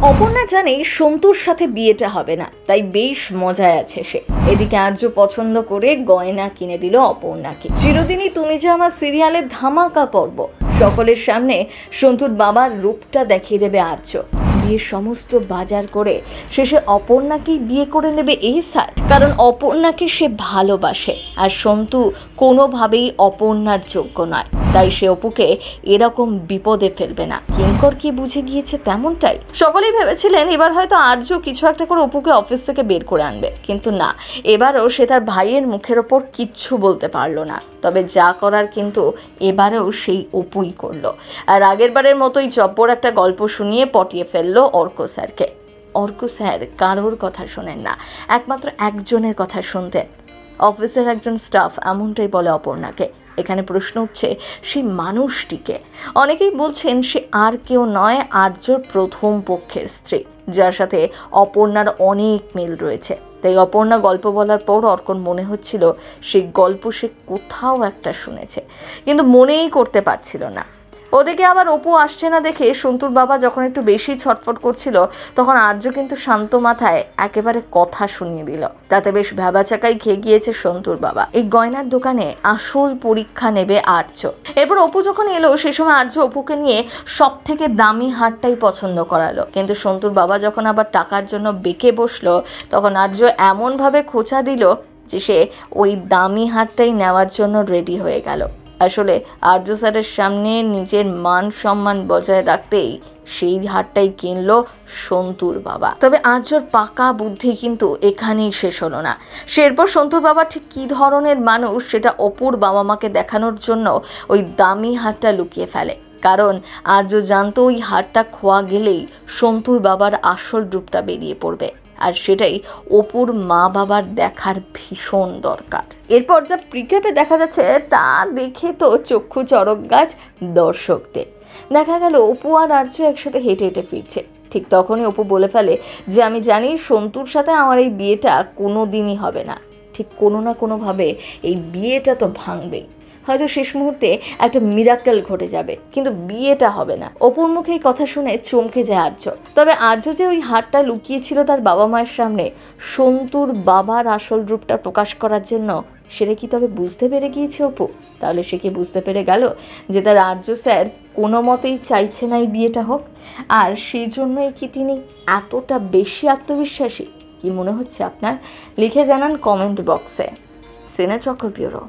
অপর্ণা জানে সন্তুর সাথে বিয়েটা হবে না, তাই বেশ মজায় আছে সে। এদিকে আর্য পছন্দ করে গয়না কিনে দিল অপর্ণাকে। চিরদিনই তুমি যে আমার সিরিয়ালের ধামাকা পর্ব, সকলের সামনে সন্তুর বাবার রূপটা দেখিয়ে দেবে আর্য। বিয়ের সমস্ত বাজার করে শেষে অপর্ণাকেই বিয়ে করে নেবে এই স্যার, কারণ অপর্ণাকে সে ভালোবাসে আর সন্তু কোনোভাবেই অপর্ণার যোগ্য নয়, তাই সে অপুকে এরকম বিপদে ফেলবে না। কিঙ্কর কি বুঝে গিয়েছে তেমনটাই। সকলেই ভেবেছিলেন এবার হয়তো আর্য কিছু একটা করে অপুকে অফিস থেকে বের করে আনবে, কিন্তু না, এবারও সে তার ভাইয়ের মুখের ওপর কিচ্ছু বলতে পারলো না। তবে যা করার কিন্তু এবারেও সেই অপুই করলো। আর আগের বারের মতোই জব্বর একটা গল্প শুনিয়ে পটিয়ে ফেললো অর্ক স্যারকে। অর্ক স্যার কারোর কথা শোনেন না, একমাত্র একজনের কথা শুনতেন, অফিসের একজন স্টাফ। এমনটাই বলে অপর্ণাকে। এখানে প্রশ্ন উঠছে সেই মানুষটিকে। অনেকেই বলছেন সে আর কেউ নয়, আর্যর প্রথম পক্ষের স্ত্রী, যার সাথে অপর্ণার অনেক মিল রয়েছে। তাই অপর্ণা গল্প বলার পর অর্কর মনে হচ্ছিল সেই গল্প সে কোথাও একটা শুনেছে, কিন্তু মনেই করতে পারছিল না। ওদিকে আবার অপু আসছে না দেখে সন্তুর বাবা যখন একটু বেশি ছটফট করছিল, তখন আর্য কিন্তু শান্ত মাথায় একেবারে কথা শুনিয়ে দিল। তাতে বেশ ভ্যাবাচাকাই খেয়ে গিয়েছে সন্তুর বাবা। এই গয়নার দোকানে আসল পরীক্ষা নেবে আর্য। এরপর অপু যখন এলো সে সময় আর্য অপুকে নিয়ে সব থেকে দামি হারটাই পছন্দ করালো, কিন্তু সন্তুর বাবা যখন আবার টাকার জন্য বেঁকে বসলো, তখন আর্য এমনভাবে খোঁচা দিল যে সে ওই দামি হারটাই নেওয়ার জন্য রেডি হয়ে গেল। আসলে আর্য স্যারের সামনে নিজের মান সম্মান বজায় রাখতেই সেই হারটাই কিনলো সন্তুর বাবা। তবে আর্যর পাকা বুদ্ধি কিন্তু এখানেই শেষ হলো না। সে এরপর সন্তুর বাবা ঠিক কী ধরনের মানুষ সেটা অপুর বাবা মাকে দেখানোর জন্য ওই দামি হারটা লুকিয়ে ফেলে, কারণ আর্য জানতো ওই হারটা খোয়া গেলেই সন্তুর বাবার আসল রূপটা বেরিয়ে পড়বে, আর সেটাই অপুর মা বাবার দেখার ভীষণ দরকার। এরপর যা প্রিক্যাপে দেখা যাচ্ছে তা দেখে তো চক্ষু চড়ক গাছ দর্শকদের। দেখা গেল অপু আর আর্য একসাথে হেঁটে হেঁটে ফিরছে। ঠিক তখনই অপু বলে ফেলে যে আমি জানি সন্তুর সাথে আমার এই বিয়েটা কোনো দিনই হবে না, ঠিক কোনো না কোনোভাবে এই বিয়েটা তো ভাঙবেই। হয়তো শেষ মুহূর্তে একটা মিরাকেল ঘটে যাবে, কিন্তু বিয়েটা হবে না। অপুর মুখে এই কথা শুনে চমকে যায় আর্য। তবে আর্য যে ওই হারটা লুকিয়েছিল তার বাবা মায়ের সামনে সন্তুর বাবার আসল রূপটা প্রকাশ করার জন্য, সেটা কি তবে বুঝতে পেরে গিয়েছে অপু? তাহলে সে কি বুঝতে পেরে গেল যে তার আর্য স্যার কোনো মতেই চাইছে না এই বিয়েটা হোক, আর সেই জন্যই কি তিনি এতটা বেশি আত্মবিশ্বাসী? কি মনে হচ্ছে আপনার? লিখে জানান কমেন্ট বক্সে। সিনে চক্র ব্যুরো।